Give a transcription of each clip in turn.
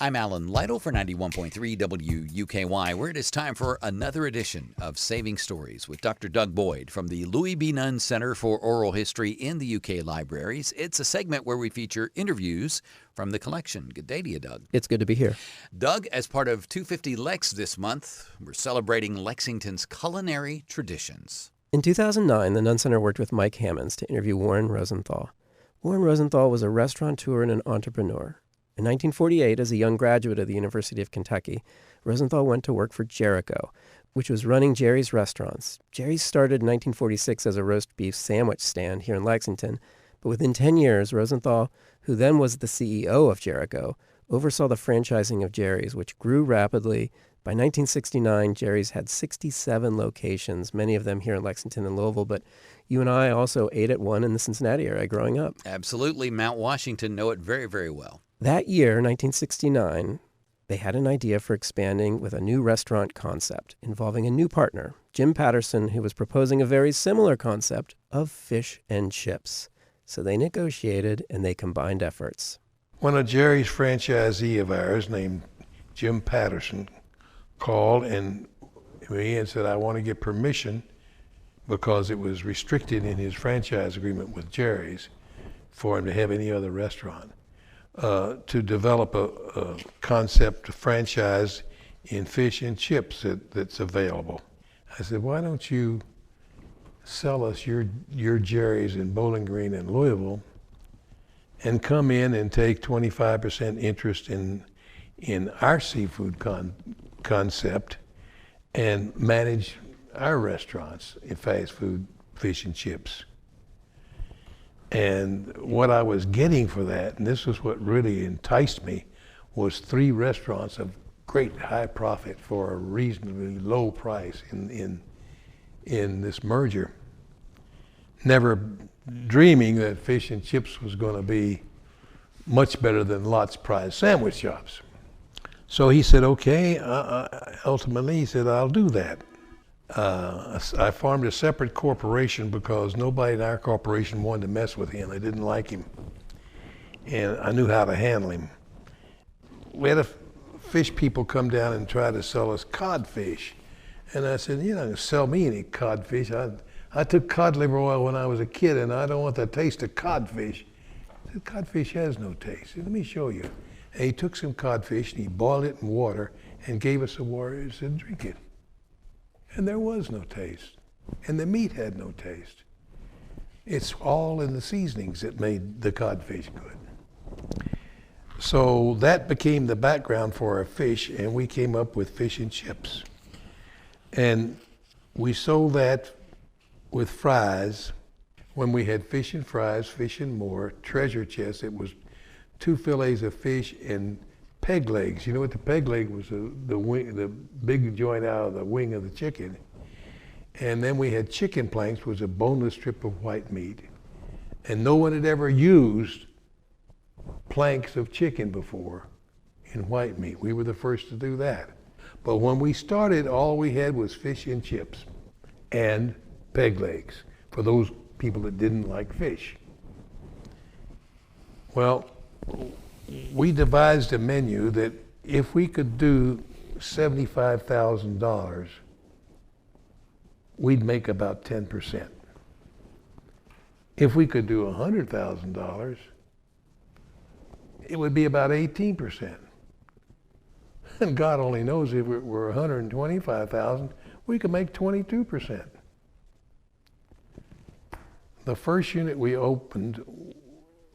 I'm Alan Lytle for 91.3 WUKY, where it is time for another edition of Saving Stories with Dr. Doug Boyd from the Louis B. Nunn Center for Oral History in the UK Libraries. It's a segment where we feature interviews from the collection. Good day to you, Doug. It's good to be here. Doug, as part of 250 Lex this month, we're celebrating Lexington's culinary traditions. In 2009, the Nunn Center worked with Mike Hammonds to interview Warren Rosenthal. Warren Rosenthal was a restaurateur and an entrepreneur. In 1948, as a young graduate of the University of Kentucky, Rosenthal went to work for Jericho, which was running Jerry's restaurants. Jerry's started in 1946 as a roast beef sandwich stand here in Lexington, but within 10 years, Rosenthal, who then was the CEO of Jericho, oversaw the franchising of Jerry's, which grew rapidly. By 1969, Jerry's had 67 locations, many of them here in Lexington and Louisville, but you and I also ate at one in the Cincinnati area growing up. Absolutely. Mount Washington know it very, very well. That year, 1969, they had an idea for expanding with a new restaurant concept involving a new partner, Jim Patterson, who was proposing a very similar concept of fish and chips. So they negotiated and they combined efforts. When a Jerry's franchisee of ours named Jim Patterson called and me and said, I want to get permission because it was restricted in his franchise agreement with Jerry's for him to have any other restaurant. To develop a concept franchise in fish and chips that's available. I said, why don't you sell us your Jerry's in Bowling Green and Louisville and come in and take 25% interest in our seafood concept and manage our restaurants in fast food, fish and chips. And what I was getting for that, and this was what really enticed me, was 3 restaurants of great high profit for a reasonably low price in this merger. Never dreaming that fish and chips was going to be much better than Lot's Prize sandwich shops. So he said, okay, ultimately he said, I'll do that. I formed a separate corporation because nobody in our corporation wanted to mess with him. They didn't like him. And I knew how to handle him. We had fish people come down and try to sell us codfish. And I said, you're not going to sell me any codfish. I took cod liver oil when I was a kid, and I don't want the taste of codfish. I said, codfish has no taste. He said, let me show you. And he took some codfish, and he boiled it in water and gave us some water and said, drink it. And there was no taste. And the meat had no taste. It's all in the seasonings that made the codfish good. So that became the background for our fish, and we came up with fish and chips. And we sold that with fries. When we had fish and fries, fish and more, treasure chest, it was 2 fillets of fish and peg legs. You know what the peg leg was? The wing, the big joint out of the wing of the chicken. And then we had chicken planks, which was a boneless strip of white meat. And no one had ever used planks of chicken before in white meat. We were the first to do that. But when we started, all we had was fish and chips and peg legs for those people that didn't like fish. Well, we devised a menu that if we could do $75,000, we'd make about 10%. If we could do $100,000, it would be about 18%. And God only knows if it were $125,000, we could make 22%. The first unit we opened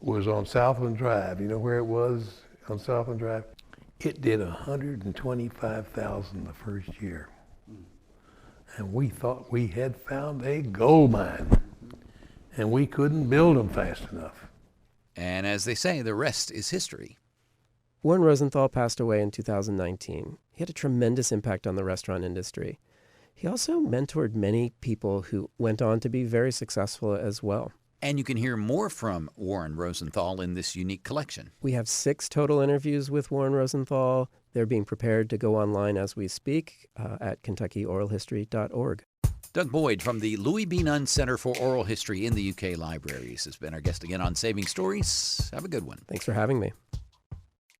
was on Southland Drive. You know where it was on Southland Drive? It did $125,000 the first year. And we thought we had found a gold mine. And we couldn't build them fast enough. And as they say, the rest is history. Warren Rosenthal passed away in 2019. He had a tremendous impact on the restaurant industry. He also mentored many people who went on to be very successful as well. And you can hear more from Warren Rosenthal in this unique collection. We have 6 total interviews with Warren Rosenthal. They're being prepared to go online as we speak at KentuckyOralHistory.org. Doug Boyd from the Louis B. Nunn Center for Oral History in the UK Libraries has been our guest again on Saving Stories. Have a good one. Thanks for having me.